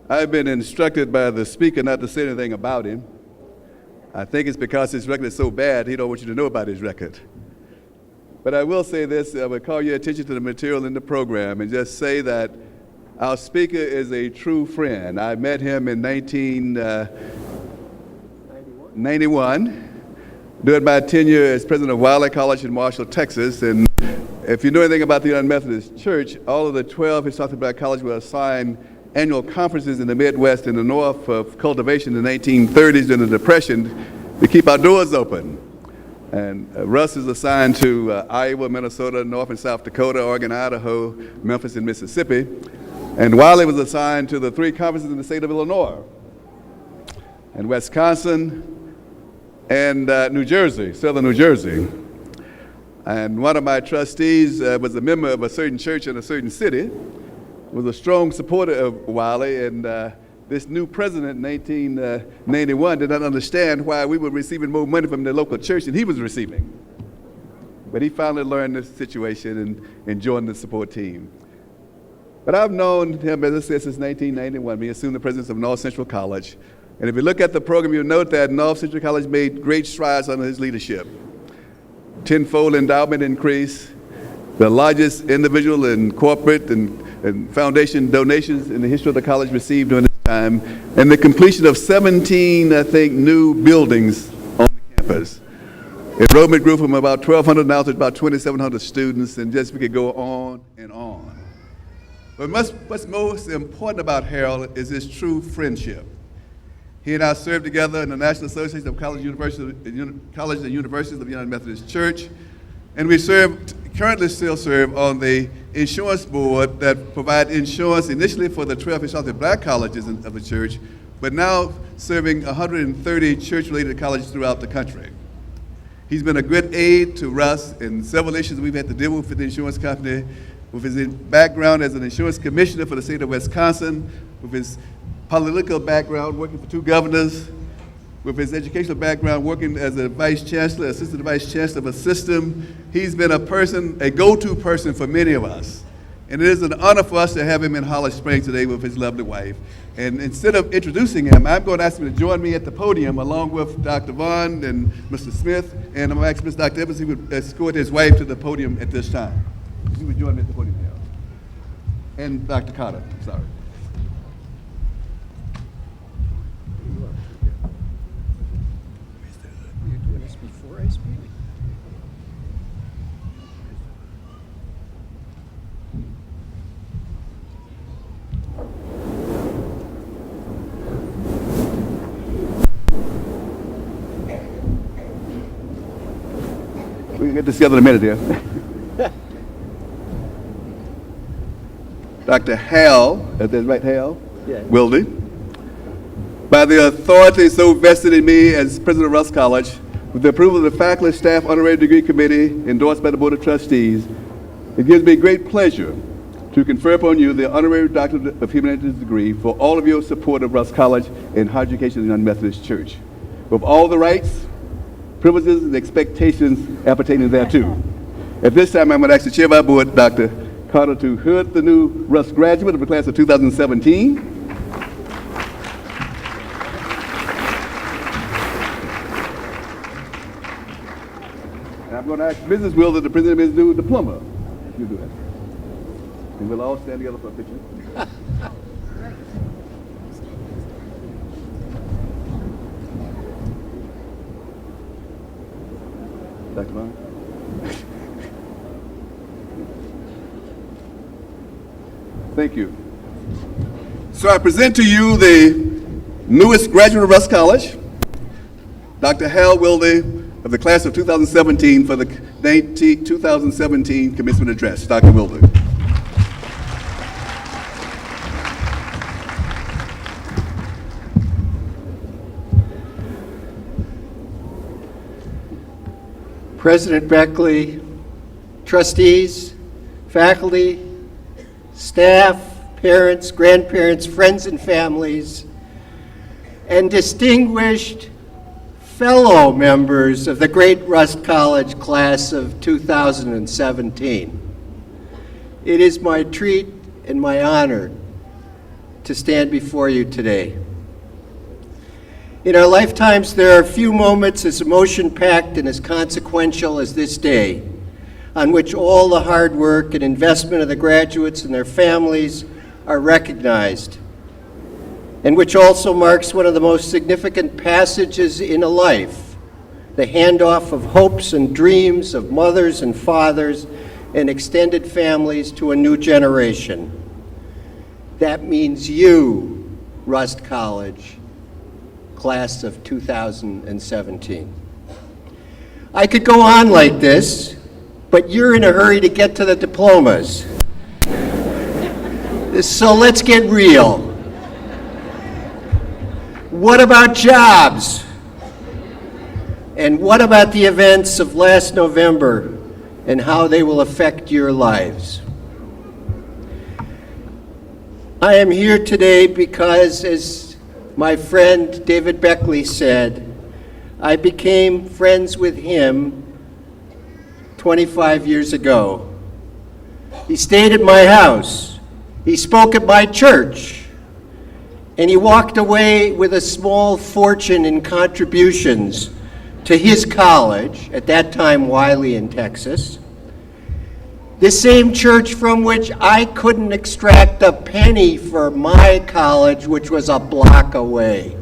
I've been instructed by the speaker not to say anything about him. I think it's because his record is so bad, he don't want you to know about his record. But I will say this, I will call your attention to the material in the program and just say that our speaker is a true friend. I met him in 1991 during my tenure as president of Wilde College in Marshall, Texas. And if you know anything about the United Methodist Church, all of the 12 historically black colleges were assigned annual conferences in the Midwest and the North of cultivation in the 1930s during the Depression to keep our doors open. And Russ is assigned to Iowa, Minnesota, North and South Dakota, Oregon, Idaho, Memphis, and Mississippi. And Wilde was assigned to the 3 conferences in the state of Illinois, and Wisconsin, and New Jersey, southern New Jersey. And one of my trustees was a member of a certain church in a certain city, was a strong supporter of Wilde, and this new president in 1991 did not understand why we were receiving more money from the local church than he was receiving. But he finally learned the situation and joined the support team. But I've known him, as I said, since 1991. He assumed the presidency of North Central College. And if you look at the program, you'll note that North Central College made great strides under his leadership. 10-fold endowment increase, the largest individual and corporate and foundation donations in the history of the college received during this time, and the completion of 17, I think, new buildings on the campus. Enrollment grew from about 1,200 now to about 2,700 students, and just we could go on and on. But what's most important about Harold is his true friendship. He and I served together in the National Association of Colleges and Universities of the United Methodist Church, and we currently still serve on the insurance board that provide insurance initially for the 12 historically black colleges of the church, but now serving 130 church-related colleges throughout the country. He's been a good aid to Russ in several issues we've had to deal with the insurance company, with his background as an insurance commissioner for the state of Wisconsin, with his political background working for 2 governors, with his educational background working as a vice chancellor, assistant vice chancellor of a system. He's been a go-to person for many of us. And it is an honor for us to have him in Holly Springs today with his lovely wife. And instead of introducing him, I'm going to ask him to join me at the podium along with Dr. Vaughn and Mr. Smith, and I'm going to ask Mr. Dr. Evans, he would escort his wife to the podium at this time. He would join me at the podium now. And Dr. Carter, sorry. You're doing this before I speak? We can get this together in a minute here. Dr. Hal, is that right, Hal? Yeah. Wilde. By the authority so vested in me as president of Russ College, with the approval of the faculty, staff, honorary degree committee, endorsed by the board of trustees, it gives me great pleasure to confer upon you the honorary doctorate of humanities degree for all of your support of Russ College and higher education in the United Methodist Church, with all the rights, privileges, and expectations appertaining thereto. At this time, I'm going to ask the chair of our board, Dr. Carter, to hood the new Russ graduate of the class of 2017. And I'm going to ask Mrs. Wilde to present his new diploma. You do that. And we'll all stand together for a picture. Dr. Vaughn. Thank you. So I present to you the newest graduate of Russ College, Dr. Hal Wilde of the class of 2017 for the 2017 commencement address. Dr. Wilde. President Beckley, trustees, faculty, staff, parents, grandparents, friends and families, and distinguished fellow members of the great Russ College class of 2017. It is my treat and my honor to stand before you today. In our lifetimes, there are few moments as emotion-packed and as consequential as this day, on which all the hard work and investment of the graduates and their families are recognized, and which also marks one of the most significant passages in a life, the handoff of hopes and dreams of mothers and fathers and extended families to a new generation. That means you, Rust College, class of 2017. I could go on like this, but you're in a hurry to get to the diplomas. So let's get real. What about jobs? And what about the events of last November and how they will affect your lives? I am here today because, as my friend David Beckley said, I became friends with him 25 years ago. He stayed at my house, he spoke at my church, and he walked away with a small fortune in contributions to his college, at that time Wilde in Texas, the same church from which I couldn't extract a penny for my college, which was a block away.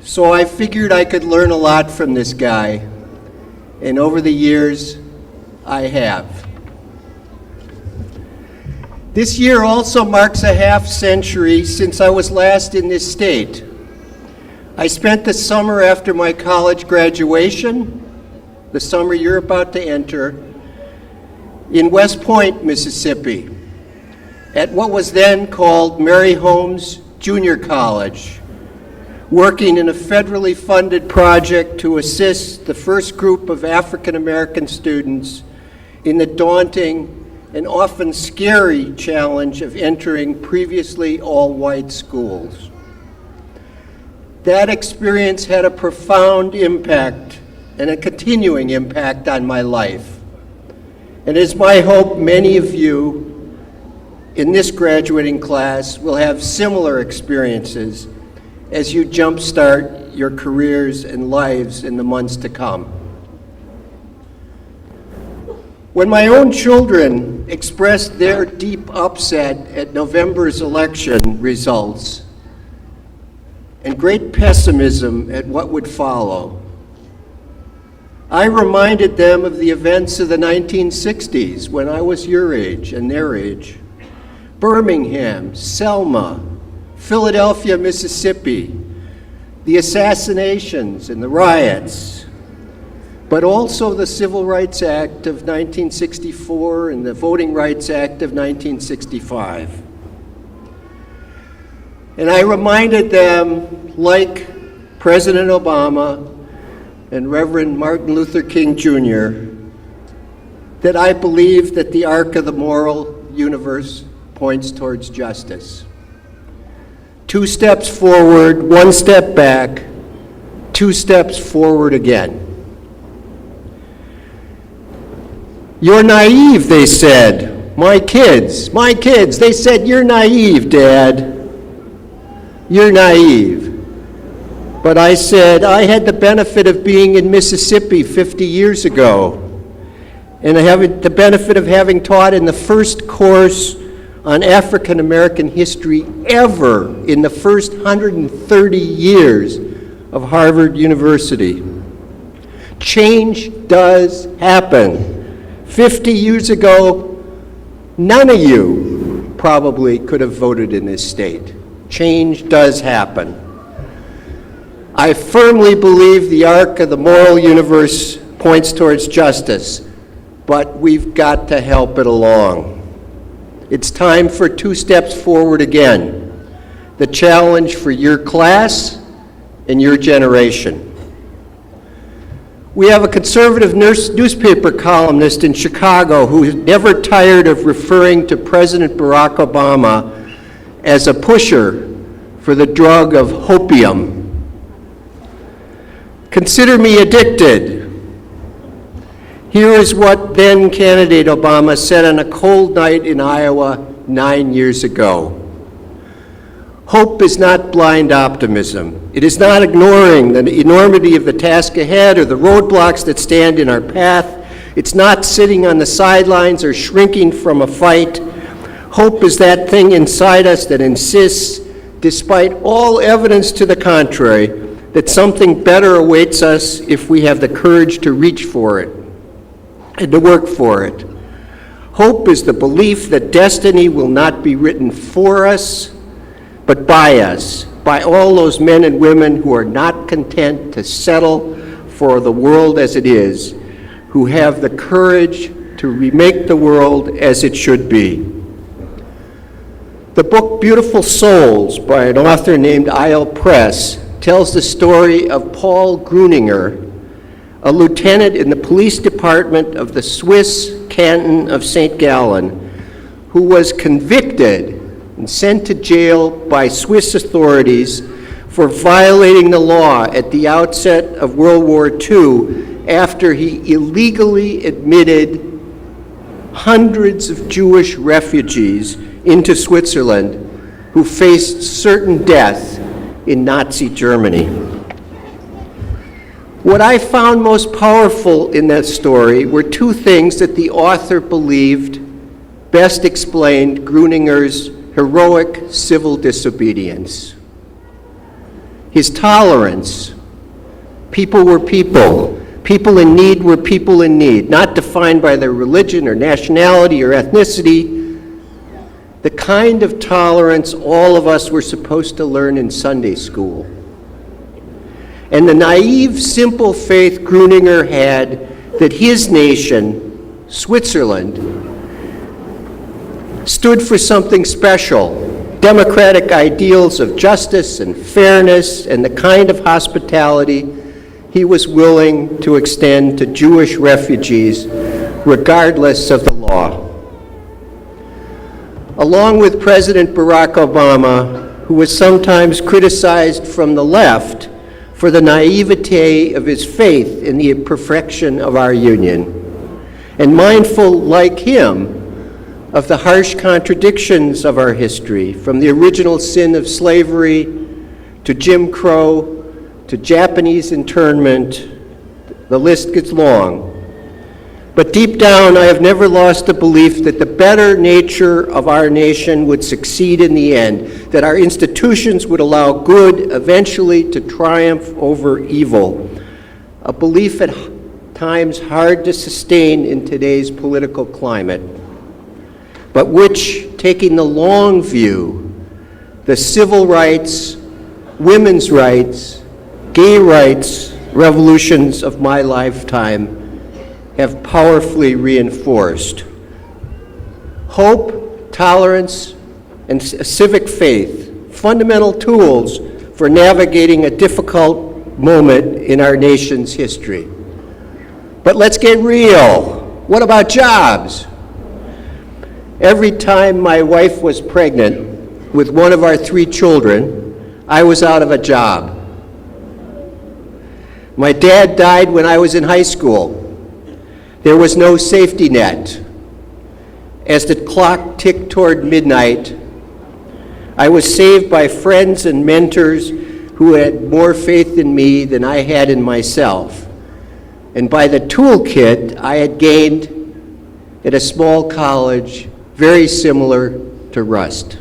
So I figured I could learn a lot from this guy, and over the years, I have. This year also marks a half century since I was last in this state. I spent the summer after my college graduation, the summer you're about to enter, in West Point, Mississippi, at what was then called Mary Holmes Junior College, working in a federally funded project to assist the first group of African American students in the daunting and often scary challenge of entering previously all-white schools. That experience had a profound impact and a continuing impact on my life. And it's my hope many of you in this graduating class will have similar experiences as you jumpstart your careers and lives in the months to come. When my own children expressed their deep upset at November's election results and great pessimism at what would follow, I reminded them of the events of the 1960s when I was your age and their age. Birmingham, Selma, Philadelphia, Mississippi, the assassinations and the riots, but also the Civil Rights Act of 1964 and the Voting Rights Act of 1965. And I reminded them, like President Obama and Reverend Martin Luther King Jr., that I believe that the arc of the moral universe points towards justice. 2 steps forward, 1 step back, 2 steps forward again. You're naive, they said. My kids, they said, you're naive, Dad. You're naive. But I said, I had the benefit of being in Mississippi 50 years ago, and I have the benefit of having taught in the first course on African American history ever in the first 130 years of Harvard University. Change does happen. 50 years ago, none of you probably could have voted in this state. Change does happen. I firmly believe the arc of the moral universe points towards justice, but we've got to help it along. It's time for 2 steps forward again. The challenge for your class and your generation. We have a conservative newspaper columnist in Chicago who's never tired of referring to President Barack Obama as a pusher for the drug of hopium. Consider me addicted. Here is what then candidate Obama said on a cold night in Iowa 9 years ago. Hope is not blind optimism. It is not ignoring the enormity of the task ahead or the roadblocks that stand in our path. It's not sitting on the sidelines or shrinking from a fight. Hope is that thing inside us that insists, despite all evidence to the contrary, that something better awaits us if we have the courage to reach for it and to work for it. Hope is the belief that destiny will not be written for us, but by us, by all those men and women who are not content to settle for the world as it is, who have the courage to remake the world as it should be. The book Beautiful Souls by an author named I.L. Press tells the story of Paul Gruninger, a lieutenant in the police department of the Swiss canton of St. Gallen, who was convicted and sent to jail by Swiss authorities for violating the law at the outset of World War II after he illegally admitted hundreds of Jewish refugees into Switzerland who faced certain death in Nazi Germany. What I found most powerful in that story were two things that the author believed best explained Gruninger's heroic civil disobedience. His tolerance. People were people. People in need were people in need, not defined by their religion or nationality or ethnicity. The kind of tolerance all of us were supposed to learn in Sunday school. And the naive, simple faith Gruninger had that his nation, Switzerland, stood for something special, democratic ideals of justice and fairness and the kind of hospitality he was willing to extend to Jewish refugees regardless of the law. Along with President Barack Obama, who was sometimes criticized from the left for the naivete of his faith in the perfection of our union, and mindful, like him, of the harsh contradictions of our history, from the original sin of slavery to Jim Crow to Japanese internment, the list gets long. But deep down, I have never lost the belief that the better nature of our nation would succeed in the end, that our institutions would allow good eventually to triumph over evil, a belief at times hard to sustain in today's political climate, but which, taking the long view, the civil rights, women's rights, gay rights revolutions of my lifetime have powerfully reinforced. Hope, tolerance, and civic faith, fundamental tools for navigating a difficult moment in our nation's history. But let's get real. What about jobs? Every time my wife was pregnant with one of our 3 children, I was out of a job. My dad died when I was in high school. There was no safety net. As the clock ticked toward midnight, I was saved by friends and mentors who had more faith in me than I had in myself, and by the toolkit I had gained at a small college very similar to Rust.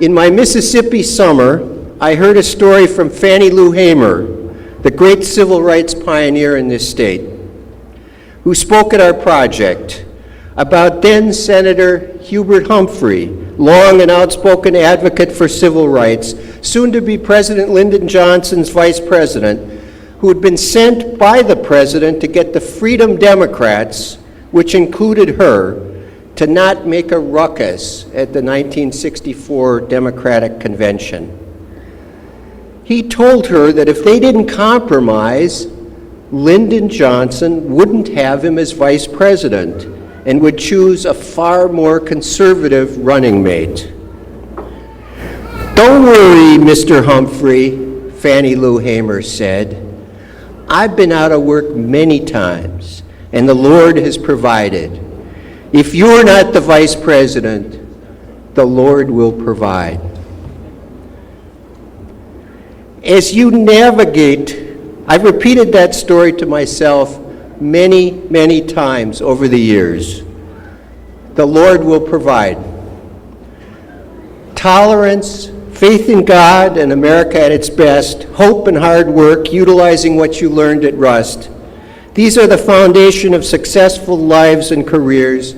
In my Mississippi summer, I heard a story from Fannie Lou Hamer, the great civil rights pioneer in this state, who spoke at our project about then Senator Hubert Humphrey, long an outspoken advocate for civil rights, soon to be President Lyndon Johnson's vice president, who had been sent by the president to get the Freedom Democrats, which included her, to not make a ruckus at the 1964 Democratic Convention. He told her that if they didn't compromise, Lyndon Johnson wouldn't have him as vice president and would choose a far more conservative running mate. "Don't worry, Mr. Humphrey," Fannie Lou Hamer said. "I've been out of work many times, and the Lord has provided. If you're not the vice president, the Lord will provide. As you navigate, I've repeated that story to myself many, many times over the years. The Lord will provide. Tolerance, faith in God and America at its best, hope and hard work, utilizing what you learned at Rust. These are the foundation of successful lives and careers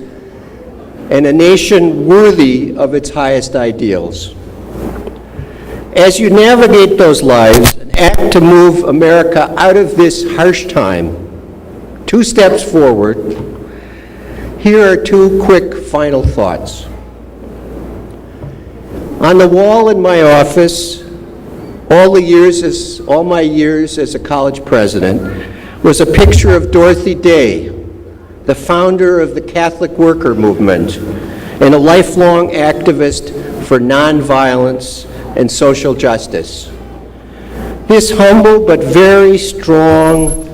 and a nation worthy of its highest ideals. As you navigate those lives and act to move America out of this harsh time, 2 steps forward, here are 2 quick final thoughts. On the wall in my office, all my years as a college president, was a picture of Dorothy Day, the founder of the Catholic Worker Movement and a lifelong activist for nonviolence and social justice. This humble but very strong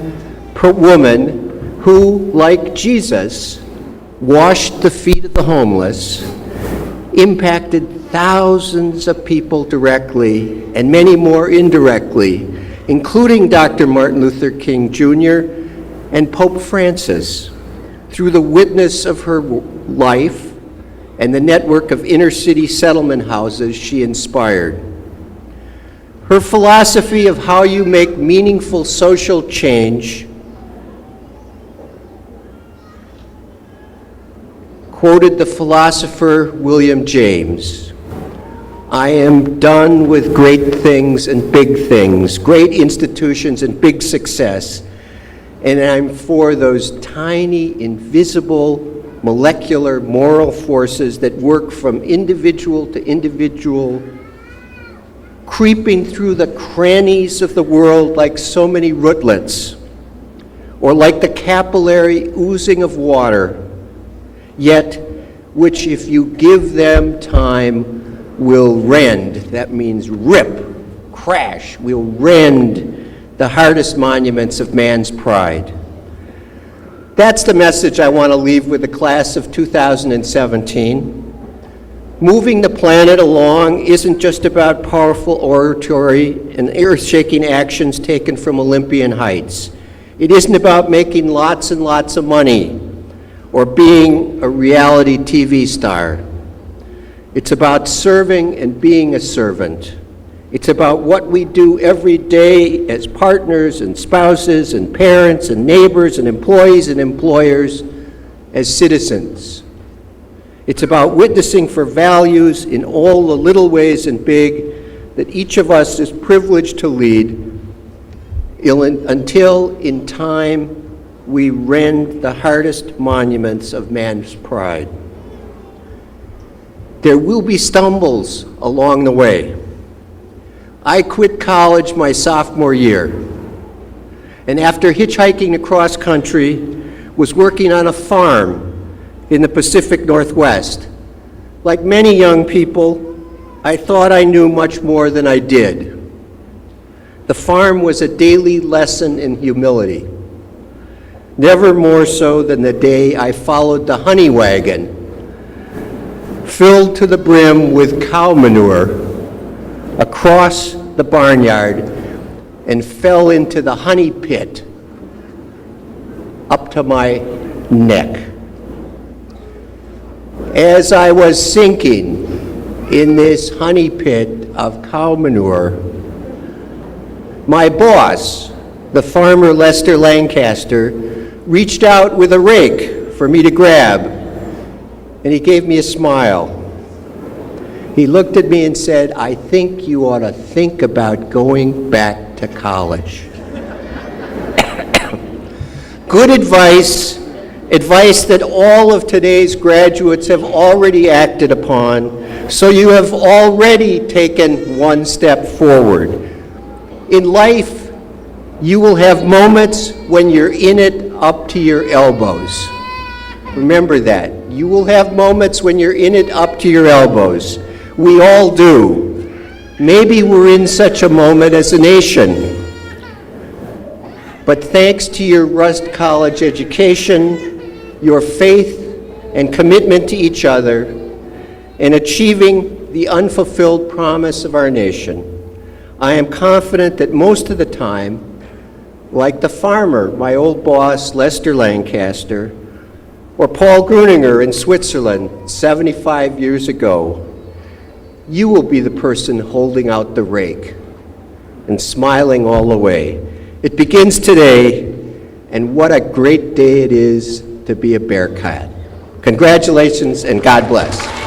woman who, like Jesus, washed the feet of the homeless, impacted thousands of people directly and many more indirectly, including Dr. Martin Luther King Jr. and Pope Francis, through the witness of her life and the network of inner-city settlement houses she inspired. Her philosophy of how you make meaningful social change quoted the philosopher William James, "I am done with great things and big things, great institutions and big success, and I'm for those tiny, invisible, molecular moral forces that work from individual to individual, creeping through the crannies of the world like so many rootlets, or like the capillary oozing of water, yet which if you give them time will rend," that means rip, crash, will rend the hardest monuments of man's pride. That's the message I want to leave with the class of 2017. Moving the planet along isn't just about powerful oratory and earth-shaking actions taken from Olympian heights. It isn't about making lots and lots of money or being a reality TV star. It's about serving and being a servant. It's about what we do every day as partners and spouses and parents and neighbors and employees and employers, as citizens. It's about witnessing for values in all the little ways and big that each of us is privileged to lead until in time we rend the hardest monuments of man's pride. There will be stumbles along the way. I quit college my sophomore year, and after hitchhiking across country, was working on a farm in the Pacific Northwest. Like many young people, I thought I knew much more than I did. The farm was a daily lesson in humility, never more so than the day I followed the honey wagon, filled to the brim with cow manure, across the barnyard and fell into the honey pit up to my neck. As I was sinking in this honey pit of cow manure, my boss, the farmer Lester Lancaster, reached out with a rake for me to grab, and he gave me a smile. He looked at me and said, "I think you ought to think about going back to college." Good advice, advice that all of today's graduates have already acted upon, so you have already taken one step forward. In life, you will have moments when you're in it up to your elbows. Remember that. You will have moments when you're in it up to your elbows. We all do. Maybe we're in such a moment as a nation. But thanks to your Rust College education, your faith, and commitment to each other in achieving the unfulfilled promise of our nation. I am confident that most of the time, like the farmer, my old boss, Lester Lancaster, or Paul Gruninger in Switzerland 75 years ago, you will be the person holding out the rake and smiling all the way. It begins today, and what a great day it is to be a Bearcat. Congratulations, and God bless.